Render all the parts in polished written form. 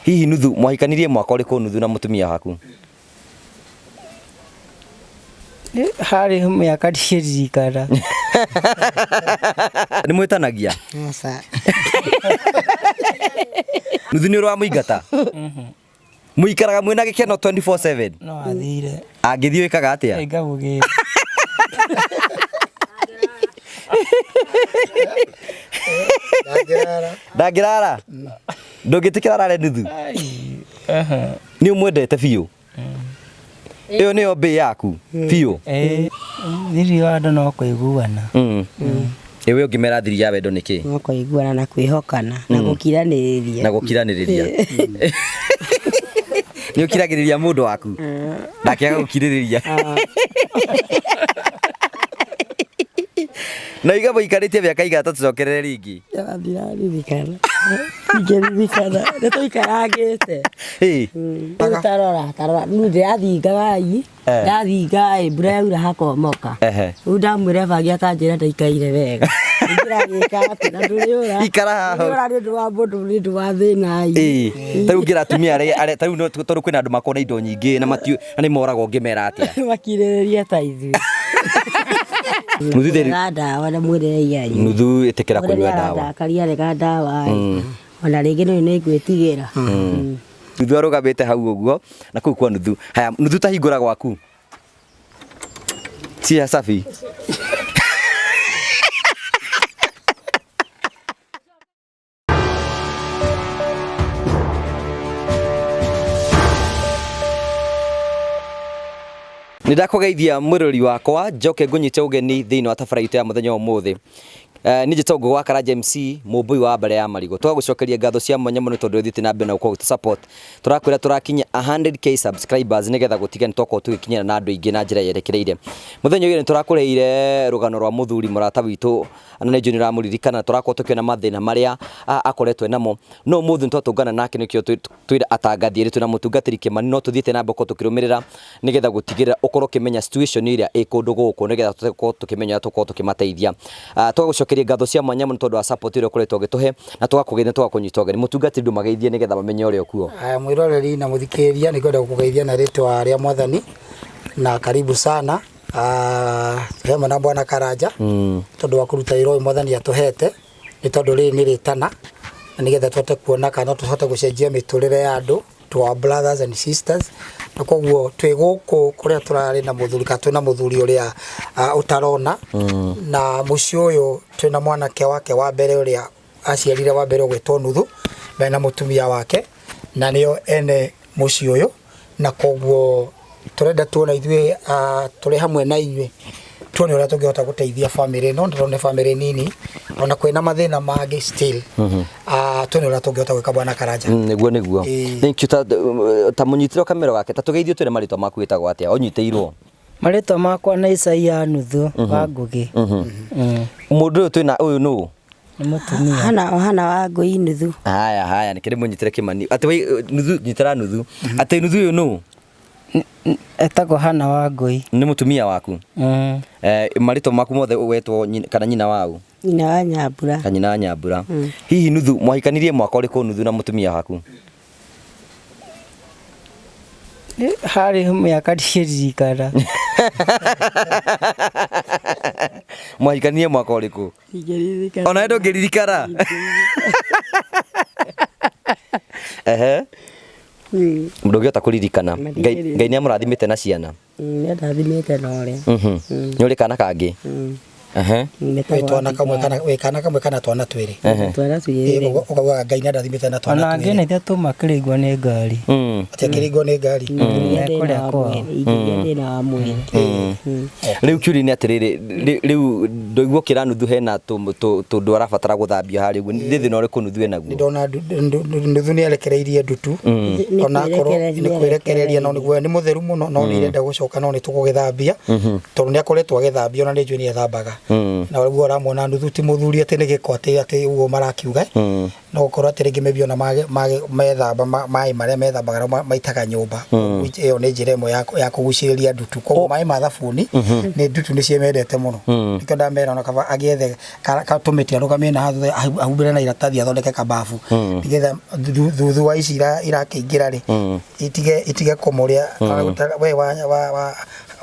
Hihi nuthu mwahikanirie mwaka ũrĩkũ nuthu na mũtumia waku? Harĩ mĩaka ndiririkana. Nĩ mwĩtanagia? Aca. Nuthu nĩ ũramũingata? Mũikaraga mwĩna gĩkeno 24/7? No athire. Angĩthiĩ wĩkaga atĩa? Ngabũgĩra. Ndangĩrara? Ndũngĩtĩkĩra arare nuthu? Nĩ ũmwendete biũ? Ĩyo nĩyo mbĩ yaku biũ? Thiri wa andũ no kũiguana. Ewe ũngĩmera thiri ya wendo nĩkĩ? No kũiguana na kwĩhokana na gũkiranĩrĩria. Na gũkiranĩrĩria. Nĩ ũkiragĩrĩria mũndũ waku? Ndakĩaga gũkirĩrĩria. Na igabo ikarĩtie mĩaka igana tũcokerere rĩngĩ. Ndiraririkana. Ndiraririkana. Nĩtũikarangĩte. Tarora. Rĩu ndĩrathingaga ndathinga mbura yaura hakomoka. Rĩu ndamwĩra bangia akanjĩra ndaikaire wega. Ndĩragĩka atĩ na ndũrĩũra. Ikara haha. Ndũrĩũra nĩ ũndũ wa mũndũ nĩ ũndũ wa thĩna. Tarĩu ngĩra atumia arĩa tarĩu tondũ kwĩna andũ makorwo na indo nyingĩ na nĩ moraga ũngĩmera atĩa? Makirĩrĩria ta ithuĩ. Nuthu ndawa na mwĩrĩre yanyu. Nuthu ĩtĩkĩra kũnyua ndawa. Ndakaria rega ndawa. Ona rĩngĩ nĩ ngwĩtigĩra. Nuthu arũgamĩte hau ũguo na kũu kwa Nuthu. Haya, Nuthu ta hingũra gwaku. Cia safi. Nĩndakũgeithia mũrori wakwa njoke ngũnyite ũgeni thĩinĩ wa tabarĩra ya mũthenya ũmũthĩ. Nĩ njĩtagwo gwa Karanja MC mũmbui wa mbere ya Marigo. Twagũcokeria ngatho cia mwanya mũno tondũ thiĩte na mbere na gũkorwo support. Tũrakwĩra tũrakinya 100k subscribers nĩgetha gũtiga nĩtwakorwo tũgĩkinyana na andũ aingĩ na njĩra yerekereire. Mũthenya ũyũ nĩtũrakũreire rũgano rwa mũthuri mũrata witũ na nĩ njũĩ nĩũramũririkana tũrakorwo tũkĩona mathĩna marĩa akoretwo namo. No mũthĩ nĩtwatũngana nake nĩkĩo twĩra atangathie twĩna mũtungatĩri Kĩmani no tũthiĩte na mbere tũkĩrũmĩrĩra nĩgetha gũtigĩrĩra ũkorwo ũkĩmenya situation ĩrĩa ĩ kũndũ gũkũ nĩgetha tũkorwo tũkĩmenya tũkorwo tũkĩmateithia. Twagũcokeria ngatho cia mwanya mũno tondũ wa support ĩrĩa ũkoretwo ũgĩtũhe na tũgakũgeithia tũgakũnyita ũgeni. Mũtungatĩri ndũmageithie nĩgetha bamenye ũrĩa kuo. Mwĩroreri na mũthikĩrĩria nĩngwenda gũkũgeithia na rĩtwa rĩa Mwathani na karibu sana. Hema na Bwana Karanja tondũ wa kũruta wĩra ũyũ Mwathani atũhete nĩ tondũ rĩrĩ nĩ rĩtana na nĩgetha tũhote kuona kana tũhote gũcenjia mĩtũrĩre ya andũ to brothers and sisters. Na koguo twĩ gũkũ kũrĩa tũrarĩ na mũthuri kana twĩna mũthuri ũrĩa ũtarona na mũciĩ ũyũ twĩna mwanake wake wa mbere ũrĩa aciarire wa mbere ũgwĩtwo Nuthu na mũtumia wake na nĩo ene mũciĩ ũyũ na koguo tũrenda tuona ithuĩ tũrĩ hamwe na inyuĩ tuone ũrĩa tũngĩhota gũteithia family ĩno ndĩrona family nini ona kwĩna mathĩna mangĩ still tuone ũrĩa tũngĩhota gwĩka Bwana Karanja. Nĩguo thank you ta mũnyitĩre kamera gake ta tũgeithie twĩre marĩtwa maku wĩtagwo atĩa ũnyitĩirwo? Marĩtwa makwa nĩ Isaia Nuthu wa Ngũgĩ. Mũndũ ũyũ twĩna ũyũ nũ? Nĩ mũtumia. Hana wa Ngũi Nuthu. Haya nĩkĩrĩ mũnyitĩre Kĩmani atĩ Nuthu nyitĩra Nuthu atĩ Nuthu ũyũ nũ? Etagwo Hana wa Ngũi. Nĩ mũtumia waku? Marĩtwa maku mothe wetwo kana nyina waũ? Nyina wa Nyambura. Nyina wa Nyambura. Hihi Nuthu mwahikanirie mwaka ũrĩkũ Nuthu na mũtumia waku? Harĩ mĩaka ndiririkana. Mwahikanirie mwaka ũrĩkũ? Ndiririkana. Ona wewe ndũngĩririkana? Ndũngĩhota kũririkana. Ngai nĩ amũrathimĩte na ciana? Nĩ ndathimĩte na ũrĩa. Nĩ ũrĩ kana kangĩ? Twana kamwe kana twana twĩrĩ. Twana twĩrĩ. Ũkauga Ngai nĩ ndathimĩte na twana twĩrĩ. Ona angĩ nĩ tũma kĩrĩgwo nĩ ngari. Atĩ kĩrĩgwo nĩ ngari. Kũrĩa kwao. Thĩna wa mwĩrĩ. Rĩu kiuria nĩ atĩrĩrĩ rĩu ndoigua kĩra Nuthu hena tũndũ arabatara gũthambia harĩ guo nĩ thĩna ũrĩkũ Nuthu enaguo? Ndona Nuthu nĩ erekereirie ndutu ona korwo nĩ kwĩrekereria no nĩguo nĩ mũtheru mũno no nĩ irenda gũcoka no nĩ tũgũgĩthambia tondũ nĩ akoretwo agĩthambia ona nĩ njũĩ nĩ ethambaga na ũguo ũramwona nuthu ti mũthuri atĩ nĩ gĩko atĩ ũguo marakiuga no gũkorwo atĩ rĩngĩ maybe ona methamba maĩ marĩa methambaga maitaga nyũmba ĩyo nĩ njĩra ĩmwe ya kũgucĩrĩria ndutu koguo maĩ ma thabuni nĩ ndutu nĩ ciemendete mũno nĩkĩo ndamera ona kaba agĩethe tũmĩtĩ arũgamie na ahumbĩre na iratathi athondeke kababu nĩgetha thuthu wa ici irakĩingĩra rĩ itige kũmũrĩa we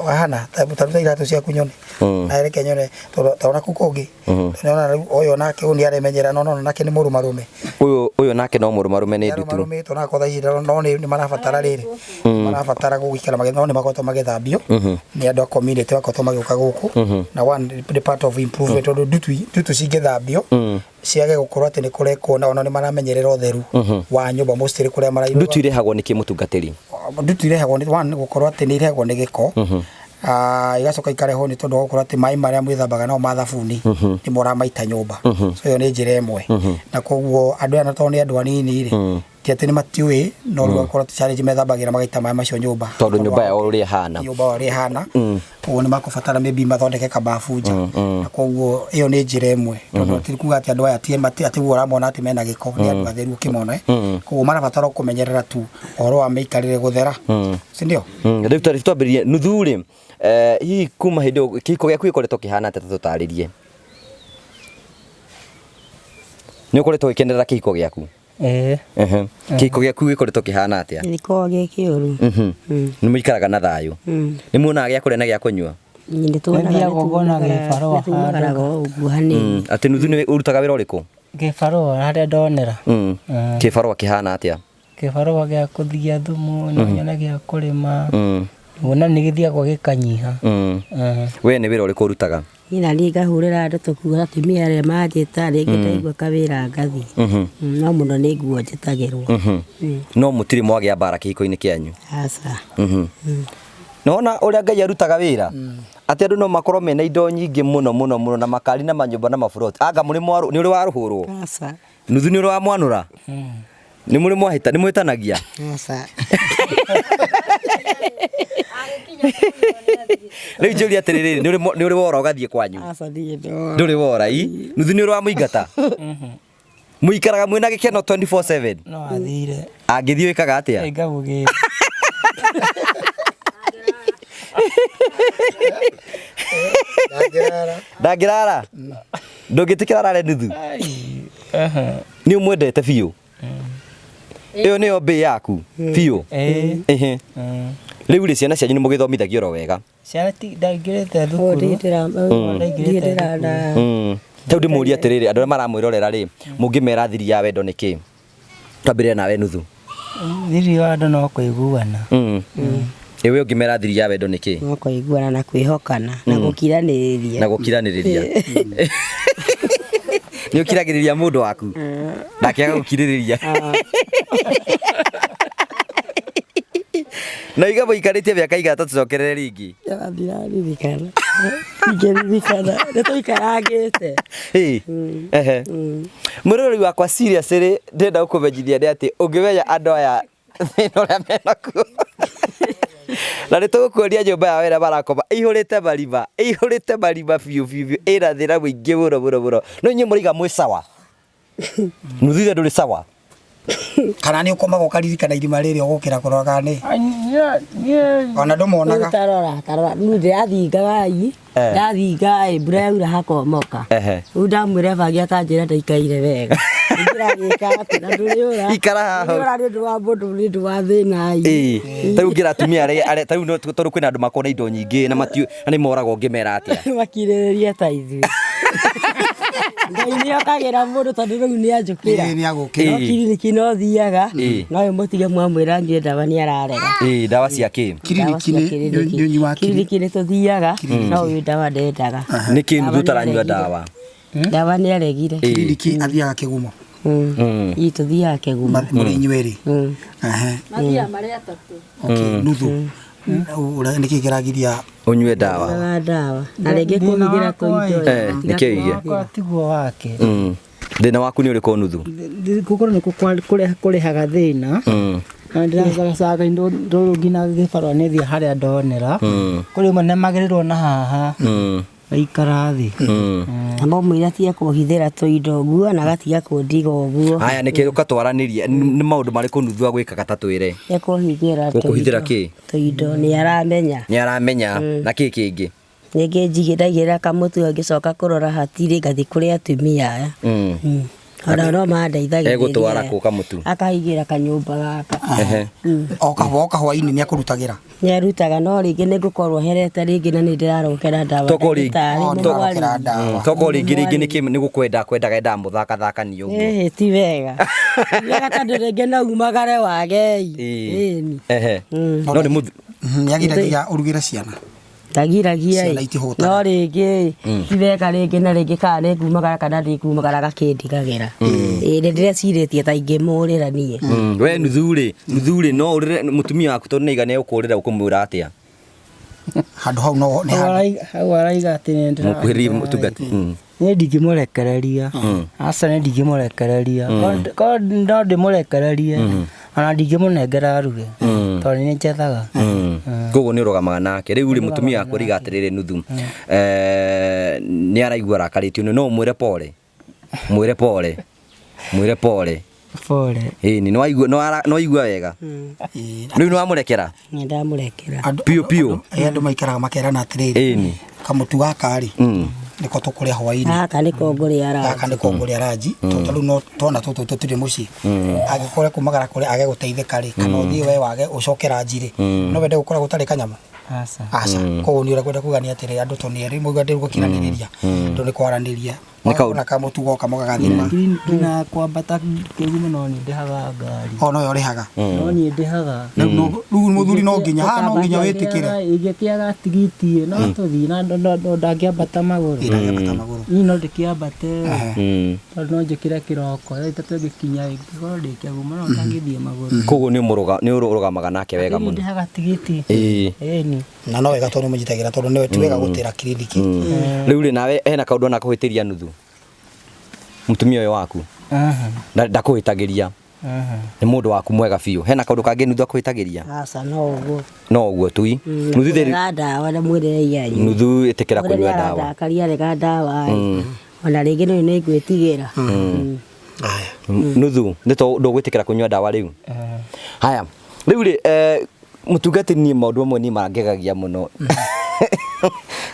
wahana taruta iratũ ciaku nyone na ereke nyone tondũ kũ kũngĩ nĩona ũyũ nake ũyũ nĩaremenyera no nake nĩ mũrũmarũme ũyũ nake no mũrũmarũme nĩ ndutu tondũ kotha ici no nĩ marabatara rĩrĩ marabatara gũgĩikara no nĩ makoretwo magĩthambio nĩ andũ a community makoretwo magĩũka gũkũ na one the part of improvement tondũ ndutu cingĩthambio ciage gũkorwo atĩ nĩ kũrekwo na ona nĩ maramenyerera ũtheru wa nyũmba mostly kũrĩa maraiga ndutu irehagwo nĩ kĩmũtungatĩri ndutu irehagwo nĩ one gũkorwo atĩ nĩ irehagwo nĩ gĩko igacoka ikarehwo nĩ tondũ gũkorwo atĩ maĩ marĩa mwĩthambaga nao ma thabuni nĩ mũramaita nyũmba so ĩyo nĩ njĩra ĩmwe na koguo andũ aya tondũ nĩ andũ anini rĩ ti atĩ nĩ matiũĩ no rĩu gũkorwo atĩ challenge methambagĩra magaita maĩ macio nyũmba tondũ nyũmba yao ũrĩa ĩhana koguo nĩ makũbatara maybe mathondeke kababu nja na koguo ĩyo nĩ njĩra ĩmwe tondũ ti kuga atĩ andũ aya atĩ guo ũramona atĩ mena gĩko nĩ andũ atheru ũkĩmona koguo marabatara kũmenyerera tu ũhoro wa mĩikarĩre gũthera si ndio rĩu twambĩrĩrie nuthu rĩ hihi kuma hĩndĩ kĩhiko gĩaku gĩkoretwo kĩhana atĩ tũtarĩrie nĩ ũkoretwo gĩkenerera kĩhiko gĩaku kĩhiko gĩaku gĩkoretwo kĩhana atĩa gĩkoragwo gĩ kĩũru nĩ mũikaraga na thayũ nĩ muonaga gĩa kũrĩa na gĩa kũnyua nĩ tumaraga ũguo hanini atĩ nuthu nĩ ũrutaga wĩra ũrĩkũ Gĩbarũa harĩa ndonera kĩbarũa kĩhana atĩa kĩbarũa gĩa kũthia thumu no nyone gĩa kũrĩma wona nĩ gĩthiagwo gĩkanyiha we nĩ wĩra ũrĩkũ ũrutaga ina niĩ ngahũrĩra andũ tũkuga atumia arĩa manjĩta rĩngĩ ndaigua kawĩra ngathi no mũno nĩ nguo njĩtagĩrwo no mũtirĩ mwagĩa mbara kĩhiko-inĩ kĩanyu aca nona ũrĩa Ngai arutaga wĩra atĩ andũ no makorwo mena indo nyingĩ mũno na makari na manyũmba na maburoti anga mũrĩ nĩ ũrĩ warũhũrwo aca nuthu nĩ ũrĩ wamwanũra nĩ mũrĩ mwahĩta nĩ mwĩtanagia aca rĩu njũria atĩrĩrĩ nĩ ũrĩ wora ũgathiĩ kwanyu ndũrĩ wora nuthu nĩ ũrĩ wamũingata mũikaraga mwĩna gĩkeno 24/7 no athire angĩthiĩ wĩkaga atĩa ngagũgĩ ndangĩrara ndũngĩtĩkĩra arare nuthu nĩ ũmwendete biũ ĩyo nĩyo mbĩ yaku biũ rĩu rĩ ciana cianyu nĩ mũgĩthomithagio oro wega ciana ndangĩrĩte thukuru tau ndĩmũria atĩrĩrĩ andũ arĩa maramwĩrorera rĩ mũngĩmera thiri ya wendo nĩkĩ twambĩrĩrie nawe nuthu thiri ya wendo no kũiguana ewe ũngĩmera thiri ya wendo nĩkĩ no kũiguana na kwĩhokana na gũkiranĩrĩria nĩ ũkiragĩrĩria mũndũ waku ndakĩaga gũkirĩrĩria na iga mũikarĩtie mĩaka igata tũcokerere rĩngĩ nĩtũikarangĩte mũrori wakwa serious rĩ ndĩrenda gũkũmenyithia nĩ atĩ ũngĩmenya andũ aya thĩna ũrĩa menakuo na nĩtũgũkuonia nyũmba yao ĩrĩa marakoma ĩihũrĩte marima biũ ĩna thĩna mũingĩ mũno no inyuĩ mũraiga mwĩ sawa nuthu ithe ndũrĩ sawa kana nĩ ũkomaga ũkaririkana irima rĩrĩ ũgũkĩra kũroga nĩ ona ndũmonaga tarora rĩu ndĩrathingaga ndathinga mbura yaura hakomoka rĩu ndamwĩra bangi akanjĩra ndaikaire wega ikara haha nĩ ũndũ wa mũndũ nĩ ũndũ wa thĩna tarĩu ngĩra atumia tarĩu tondũ kwĩna andũ makorwo na indo nyingĩ na nĩ moraga ũngĩmera atĩa makirĩrĩria ta ithuĩ Ngai nĩ okagĩra mũndũ tondũ rĩu nĩ anjũkĩra no kiriniki no thiaga no we mũtige mwamwĩra nyue ndawa nĩ ararega ndawa cia kĩ kiriniki nĩ tũthiaga no ũyũ ndawa ndendaga nĩkĩ nuthu ũtaranyua ndawa ndawa nĩ aregire kiriniki athiaga kĩgumo tũthiaga kĩgumo mũrĩ inyuerĩ mathiaga marĩ atatũ nuthu nĩkĩ kĩragiria unyue ndawa na rĩngĩ kũhithĩra kũitwo nĩkĩo tiguo wake thĩna waku nĩ ũrĩkũ nuthu gũkorwo nĩkũ kũrehaga thĩna na ndĩracagacaga ndũrũ nginya gĩbarũa nĩthiĩ harĩa ndonera kũrĩ ũmwe nĩmagĩrĩrwo na haha Aikara thĩ. Na maumĩra tiga kũhithĩra tũindo ũguo na gatiga kũndiga ũguo. Haya nĩkĩ ũkatwaranĩria nĩ maũndũ marĩkũ nuthu agwĩkaga ta twĩre? Gũkũhithĩra kĩ? Tũindo nĩaramenya. Nĩaramenya na kĩ kĩngĩ? Ningĩ njigĩragĩra kamũtu ngĩcoka kũrora hatirĩ ngathi kũrĩ atumia aya. Ona no mandeithagĩrĩria. Egũtwara kũ kamũtu? Akahingĩra kanyũmba gaka. Oka hwainĩ nĩakũrutagĩra? Nĩarutaga no rĩngĩ nĩngũkorwo herete rĩngĩ na nĩndĩrarokera ndawa. Tokorwo rĩngĩ nĩgũkwendaga enda mũthakathakanie ũguo. Ti wega. Wega tondũ rĩngĩ no umagare wagei. No nĩ mũthu. Nĩagiragia ũrugĩre ciana? Ndagiragia no rĩngĩ ti wega rĩngĩ na rĩngĩ kana nĩngumagara kana ndĩkumagara gakĩndigagĩra. Rĩrĩa cirĩtie ta ingĩmũrĩra niĩ. We nuthu-rĩ no ũrĩre mũtumia waku tondũ nĩaiga nĩegũkũrĩra ũkũmwĩra atĩa? Handũ hau no nĩ hau araiga atĩ nĩndĩra mũkuhĩrĩrie mũtungati. Niĩ ndingĩmũrekereria. Aca niĩ ndingĩmũrekereria. Korwo no ndĩmũrekererie ona ndingĩmũnengera aruge tondũ nĩnjethaga. Koguo nĩũrũgamaga nake. Rĩu-rĩ mũtumia waku ariga atĩrĩrĩ nuthu nĩaraigua arakarĩtio no mwĩre pole? Mwĩre pole. Mwĩre pole. Pole. Ĩni nĩwaigua wega? Rĩu nĩwamũrekera? Nĩndamũrekera. Piũ. Andũ maikaraga makerana atĩrĩrĩ. Kamũtu gaka-rĩ nĩko tũkũrĩa hwainĩ. Gaka nĩko ngũrĩa ranji. Gaka nĩko ngũrĩa ranji. Tondũ rĩu no twana tũtũ tũtirĩ mũciĩ. Angĩkorwo kumagara kũrĩa age gũteithĩka-rĩ kana ũthiĩ we wage ũcoke ranji-rĩ no wende gũkora gũtarĩ kanyamũ? Aca. Koguo nĩ ũrenda kuga nĩ atĩrĩ andũ tondũ nĩerĩ mauga ndĩgũkinyanĩrĩria tondũ nĩ kwaranĩria. Na kamũtu goka mũgagathima. Nginya kwambata kĩgunyũ no nĩndĩhaga ngari. O noyo ũrĩhaga? No niĩ ndĩhaga. Rĩu mũthuri no nginya haha no nginya wĩtĩkĩre. Ingĩkĩaga tigiti no tũthiĩ na ndangĩambata magũrũ. Niĩ no ndĩkĩambate tondũ no njũkĩre kĩroko thaa itatũ ngĩkinya ingĩkorwo ndĩkĩaguma no ndangĩthiĩ magũrũ. Koguo nĩũrũgamaga nake wega mũno. Ndĩhaga tigiti. Ĩni. Na no wega tondũ mũnyitagĩra tondũ nĩwe ti wega gũtĩra kiriniki. Rĩu-rĩ nawe hena kaũndũ ona kũhĩtĩria nuthu mũtumia ũyũ waku ndakũhĩtagĩria? Nĩ mũndũ waku mwega biũ. Hena kaũndũ kangĩ nuthu akũhĩtagĩria? Aca no ũguo. No ũguo tui. Ndawa na mwĩrĩre yanyu. Nuthu ĩtĩkĩra kũnyua ndawa. Ndakaria rega ndawa. Ona rĩngĩ no nĩngwĩtigĩra. Nuthu ndũgwĩtĩkĩra kũnyua ndawa rĩu? Haya rĩu-rĩ mũtungati niĩ maũndũ amwe niĩ mangegagia mũno.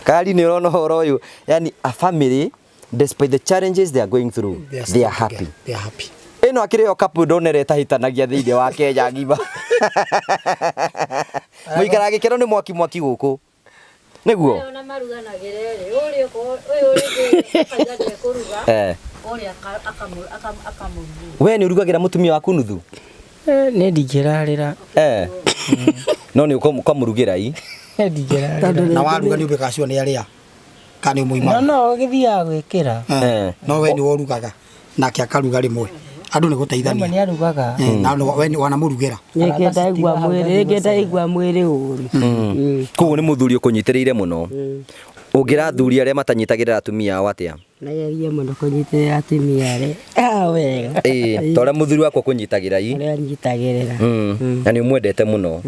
Kari nĩ ũrona ũhoro ũyũ, yani a family despite the challenges they are going through they are happy. Ĩno akĩrĩ o couple ndonere tahĩtanagia thĩinĩ wa Kenya ngima. Mũikara gĩkeno nĩ mwaki gũkũ nĩguo? We nĩ ũrugagĩra mũtumia waku nuthu? Nĩ ndingĩrarĩra. No nĩ ũkamũrugĩra i? Na waruga nĩ ũmbĩkaga nĩ arĩa kana nĩ mũima? No gĩthiaga gwĩkĩra. No we nĩ worugaga nake akaruga rĩmwe. Andũ nĩ gũteithania. Nĩ arugaga. Na we wanamũrugĩra? Nĩngĩndaigua mwĩrĩ ũru. Koguo nĩ mũthuri ũkũnyitĩrĩire mũno. Ũngĩra athuri arĩa matanyitagĩrĩra atumia ao atĩa? Nageria mũno kũnyitĩrĩra atumia arĩa wega. Ta ũrĩa mũthuri wakwa kũnyitagĩra i? Ũrĩa nyitagĩrĩra. Na nĩ ũmwendete mũno.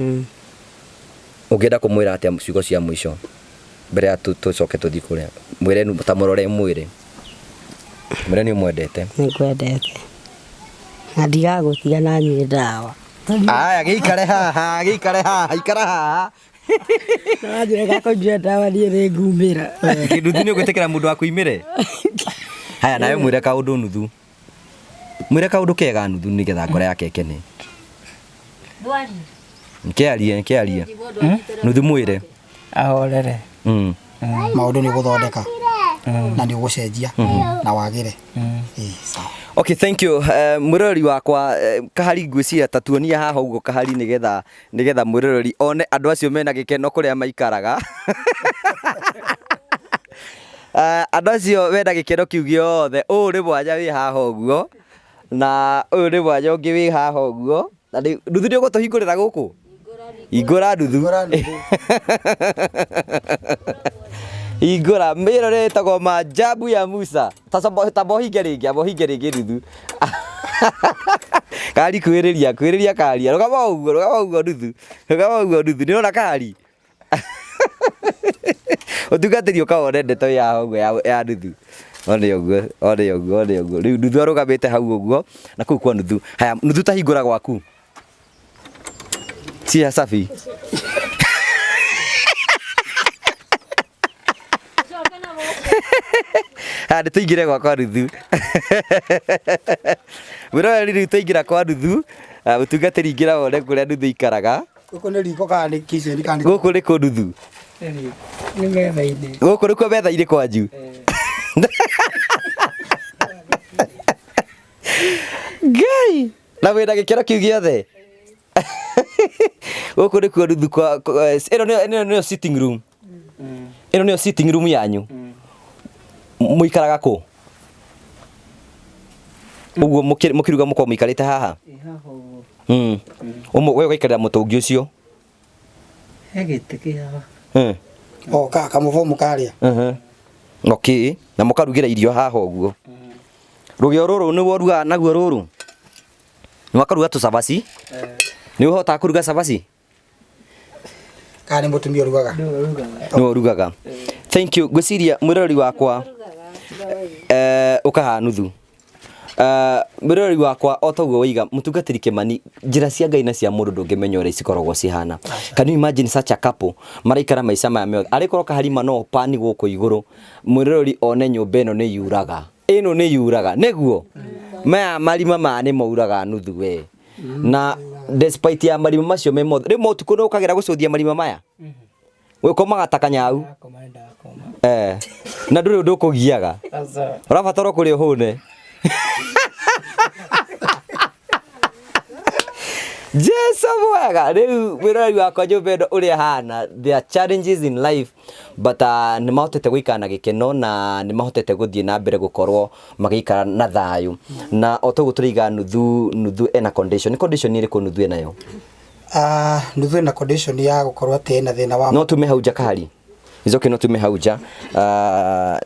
Ũngĩenda kũmwĩra atĩa ciugo cia mũico mbere ya tũcoke tũthiĩ kũrĩa? Mwĩre ta mũrore mwĩrĩ. Mwĩre nĩ ũmwendete. Nĩngwendete. Na ndigagũtiga na nyue ndawa. Aya gĩikare haha, ikara haha. Na njĩra kũnyua ndawa niĩ nĩngumĩra. Nuthu nĩ ũgwĩtĩkĩra mũndũ waku imĩre? Haya nawe mwĩre kaũndũ nuthu. Mwĩre kaũndũ kega nuthu nĩgetha ngoro yake ĩkene. Kĩarie. Nuthu mwĩre. Ahorere. Maũndũ nĩ gũthondeka na nĩ gũcenjia na wagĩre. Okay, thank you. Mwĩroreri wakwa Kahari ngwĩciria ta tuonia haha ũguo Kahari nĩgetha mwĩroreri one andũ acio mena gĩkeno kũrĩa maikaraga. Andũ acio mena gĩkeno kiu gĩothe. Ũũ nĩ mwanya wĩ haha ũguo na ũyũ nĩ mwanya ũngĩ wĩ haha ũguo. Na nuthu nĩ ũgũtũhingũrĩra gũkũ? Hingũra nuthu. Hingũra mĩrore ĩtagwo Maajabu ya Musa. Ta mohinge rĩngĩ nuthu. Kari kwĩrĩria Karia. Rũgama ũguo nuthu. Nĩona Kari? Utungatĩri ũkawone ndeto ya ũguo ya nuthu. One ũguo. Rĩu nuthu arũgamĩte hau ũguo na kũu kwa nuthu. Haya, nuthu ta hingũra gwaku. Cia safi. Hadi tuingire kwa nuthu. Wĩra rĩu tuingĩra kwa nuthu. Utungatĩri ingĩra wone kũrĩa nuthu ikaraga. Gũkũ nĩ riko kana nĩ kitchen kana Gũkũ nĩ kũ nuthu. Nĩ metha-inĩ. Gũkũ nĩ kwa metha-inĩ kwanju. Ngai. Na wĩna gĩkĩro kĩu gĩothe. Gũkũ nĩ kwa nuthu kwa ĩno nĩyo sitting room. Ĩno nĩyo sitting room yanyu. Mũikaraga kũ? Ũguo mũkiruga mũkorwo mũikarĩte haha? Wewe ũgaikarĩra mũtũngi ũcio? He gĩtĩ kĩ haha. O kamũbomu karĩa. Okay, na mũkarugĩra irio haha ũguo. Rũgĩo rũrũ nĩ woruga naguo rũrũ? Nĩ wakaruga tũcabaci? Nĩ ũhotaga kũruga cabaci? Kana nĩ mũtumia ũrugaga? Nĩ worugaga. Thank you. Ngwĩciria mwĩrori wakwa ũkaha nuthu. Mwĩrori wakwa o toguo waiga mũtungatĩri Kĩmani, njĩra cia Ngai na cia mũndũ ndũngĩmenya ũrĩa cikoragwo cihana. Can you imagine such a couple maraikara maica maya mothe arĩkorwo kaharima no pani gũkũ igũrũ, mwĩrori one nyũmba ĩno nĩ yuraga, ĩno nĩ yuraga nĩguo maya marima maya nĩ mauraga nuthu we. Na despite ya marima macio me mothe rĩmwe ũtukũ nĩ ũkagera gũcũthia marima maya ũkomaga ta kanyau na ndũrĩ ũndũ ũkũgiaga ũrabatara kũrĩa ũhũne. Jesu mwega. Rĩu wĩrori wakwa nyũmba ĩno ũrĩa hana, there are challenges in life but nĩ mahotete gũikara na gĩkeno na nĩ mahotete gũthiĩ na mbere gũkorwo magĩikara na thayũ. Na o toguo tũraiga nuthu ena condition. Nĩ condition ĩrĩkũ nuthu enayo? Nuthu ena condition ya gũkorwo atĩ ena thĩna wa no tume hau nja kahari. Icoke no tume hau nja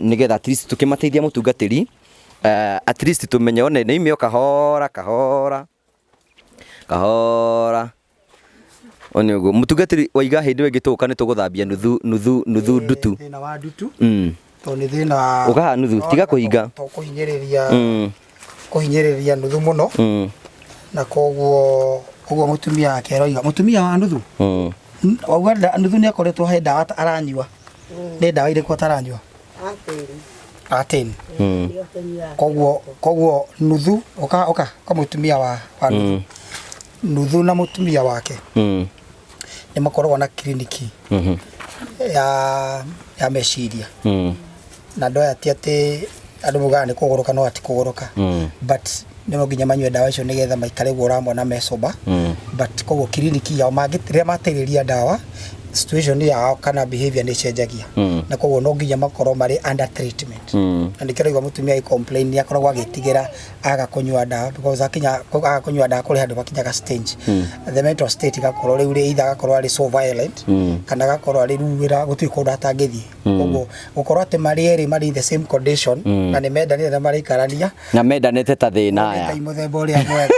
nĩgetha at least tũkĩmateithia mũtungatĩri at least tumenye one nĩ imeo kahora one uguo mũtungatĩri waiga hĩndĩ ĩngĩ tũka nĩ tũgũthambia nuthu ndutu thĩna wa ndutu to nĩ thĩna ũkaha nuthu tiga kũhinga to kũhinyĩrĩria nuthu mũno na koguo mũtumia akeroiga mũtumia wa nuthu wauga nuthu nĩ akoretwo he ndawa aranyua nĩ ndawa irĩkũ ataranyua atĩni koguo nuthu oka mũtumia wa nuthu nuthu na mũtumia wake nĩ makoragwo na kliniki ya meciria na andũ aya ti atĩ andũ mugaga nĩ kũgũrũka no ati kũgũrũka but nĩ nginya manyue ndawa icio nĩgetha maikare ũramona mecoba but koguo kliniki yao rĩrĩa mateithĩrĩria ndawa situation yao kana behavior nĩ cenjagia na koguo no nginya makorwo marĩ under treatment na nĩkĩrĩgwa mũtumia complain nĩ akoragwo agĩtigĩra aga kũnyua ndawa because aga kũnyua ndawa kũrĩ handũ makinyaga stage the mental state gakorwo rĩu either gakorwo arĩ so violent kana gakorwo arĩ ruwĩra gũtirĩ kũndũ atangĩthiĩ koguo gũkorwo atĩ marĩ erĩ marĩ the same condition na nĩ mendanĩte na maraikarania na mendanĩte ta thĩna aya mũthemba ũrĩa mwega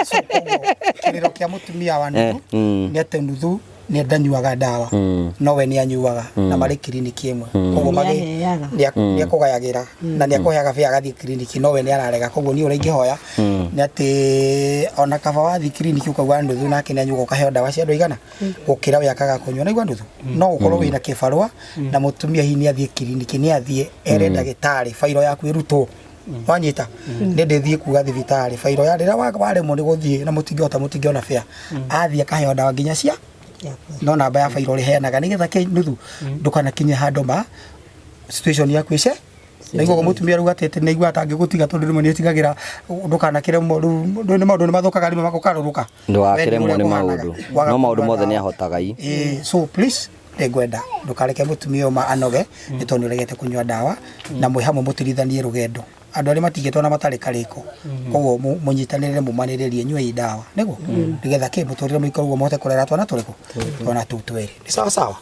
so koguo kĩrĩro kĩa mũtumia wa nuthu nĩ atĩ nuthu nĩ ndanyuaga ndawa no we nĩ anyuaga na marĩ kliniki ĩmwe koguo nĩ akũgayagĩra na nĩ akũheaga bĩa agathiĩ kliniki no we nĩ ararega koguo niĩ ũrĩa ingĩhoya nĩ atĩ ona kaba wathiĩ kliniki ũkauga nuthu nake nĩ anyuaga ũkaheo ndawa cia andũ igana gũkĩra we akaga kũnyua naigua nuthu no ũkorwo wĩna kĩbarũa na mũtumia hihi nĩ athiĩ kliniki nĩ athiĩ ere ndagĩtarĩ bairo yaku ĩrutwo wanyita nĩ ndĩthiĩ kuga thibitarĩ bairo ya rĩrĩa waremwo nĩ gũthiĩ na mũtingĩona bĩa athiĩ akaheo ndawa nginya cia no namba ya bairo rĩheanaga nĩgetha nuthu ndũkanakinye handũ ma situation yaku ĩce na igũo mũtumia rũga atĩ nĩ igua atangĩgũtiga tondũ rĩmwe nĩ etigagĩra ndũkanakĩremwo nĩ maũndũ nĩ mathũkaga rĩmwe makarũrũka ndũgakĩremwo nĩ maũndũ no maũndũ mothe nĩ ahotaga so please ngwenda ndũkareke mũtumia ũma anoge nĩ tondũ nĩ ũregete kũnyua ndawa na mwĩ hamwe mũtirithanie rũgendo andu ari matigitwo na matari kariko koguo munyitanire mumaniririe nywe dawa nego nigetha ke muturire muikorugo mote kurera twana turiko twana tutweri ni sawa sawa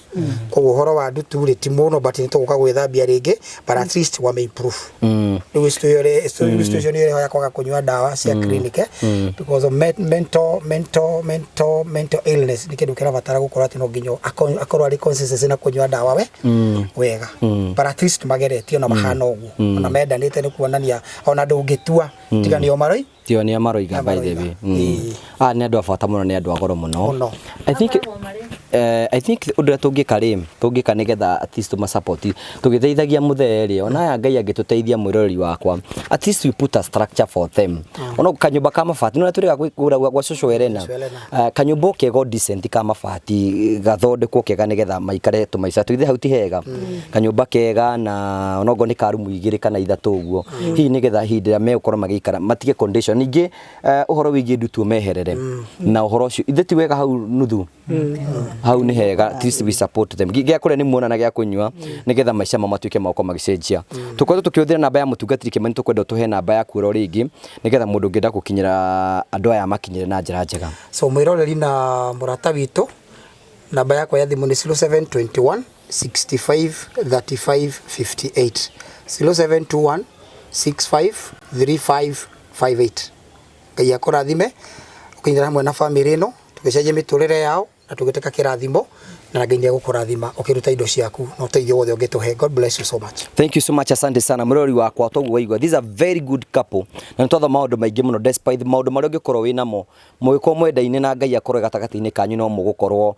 koguo horo wa ndutu ri timono but ni tuguka gwithambia ringi but at least wame improve riu situation ile ya kwaga kunywa dawa cia clinic because of mental illness ni kindu kira batara gukora ati no nginyo akorwo ari consistency na kunywa dawa wega but at least mageretio na mahana uguo na mendanite ni kuonania ona ndungitua tiga ni omaroi tio ni amaroiga by the way ni andu afata muno ni andu agoro muno I think udura tungika nigetha at least tuma support tugiteithagia mutheri ona ya Ngai agituteithia mwirori wakwa at least we put a structure for them ona kanyumba kama mabati no turiga kugura gwa social Elena kanyumba kego decent kama mabati gathondekwo kega nigetha maikare tumaica tuithe hau ti hega kanyumba kega na onogo ni karumu igiri kana ithatu uguo hihi nigetha hindira me ukorwo magikara matige condition ningi uhoro wigie ndutu meherere na uhoro ucio ithe ti wega hau nuthu hau ni hega at least we support them gya kure ni muona na gya kunywa nigetha maica mamatuike mako magicenjia tukorwo tukiuthira namba ya mutungatiri kimani tukwenda tuhe namba ya kuro ringi nigetha mundu ngenda gukinyira andu aya makinyire na njira njega so mwiroreri na murata witu namba yakwa ya thimu ni 0721 65 35 58 0721 65 35 58 Ngai akurathime ukinyira hamwe na family no tugicenjia miturire yao na tugiteka kirathimo na Ngai gukurathima ukiruta indo ciaku no teithio wothe ungituhe. God bless you so much. Thank you so much, asante sana murori wakwa togu waigwa. These are very good couple na ntotha maundu maingi muno despite maundu mari ungikorwo winamo mwiko mwendaine na Ngai akorwo gatagati-ini kanyu no mugukorwo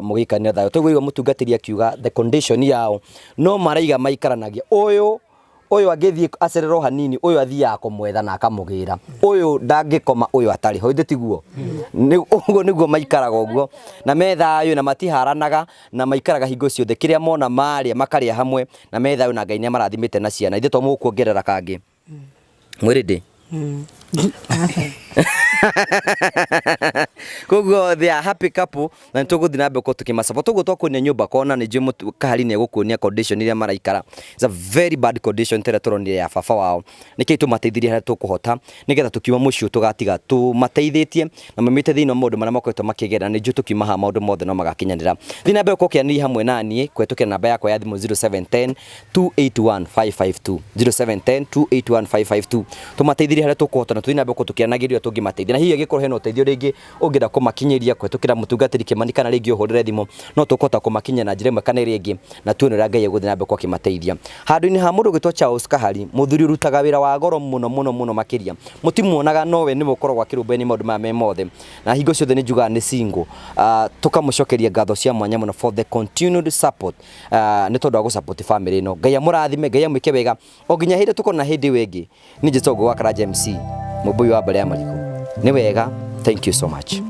mugikanira thayo. Togu waigwa mutungatiri akiuga the condition yao no maraiga maikaranagia uyu agithie acerero hanini uyu athia kumwetha na akamugira uyu ndangikoma uyu atari ho tiguo uguo niguo maikaraga uguo na metha ayo na matiharanaga na maikaraga hingo ciothe kiria mona maria makaria hamwe na metha ayo na Ngai ni marathimite na ciana ithe to mukuongerera kangi mwiridi koguo they are happy couple na tuguthi na mbeko tukimasupport tuguo twakunia nyumba kona ni njumu kahari ni gukunia condition iria maraikara. It's a very bad condition tere turonire ya baba wao niki tumateithirie hara tukuhota nigetha tukiuma mucio tugatiga tumateithitie na mamite thina maundu maria makoretwo makigera ni nju tukiuma ha maundu mothe no magakinyanira thina mbeko kiani hamwe nani kwetukira namba yakwa ya thimu 0710 281 552 0710 281 552 tumateithirie hara tukuhota na thina mbeko tukianagirio tungimateithia na hihi agikorwo hena uteithio ringi ungira kumakinyiria kwetukira mutungatiri kimani kana ringi uhurire thimu no tukota kumakinya na njira imwe kana ringi na tuonera Ngai guthina mbeko kimateithia handu-ini ha mundu gitwa Charles Kahari muthuri rutaga wira wa goro muno makiria mutimuonaga nowe ni mukorwo akirubeni maundu ma mothe na hingo ciothe ni njuga ni single tukamucokeria ngatho cia mwanya muno for the continued support ni tondu wa gusupport family no Ngai amurathime Ngai amwike wega oginya hindi tukona hindi wengi ni njitogo wa Karaja MC mubui wa Mbale ya Mariko ni wega. Thank you so much.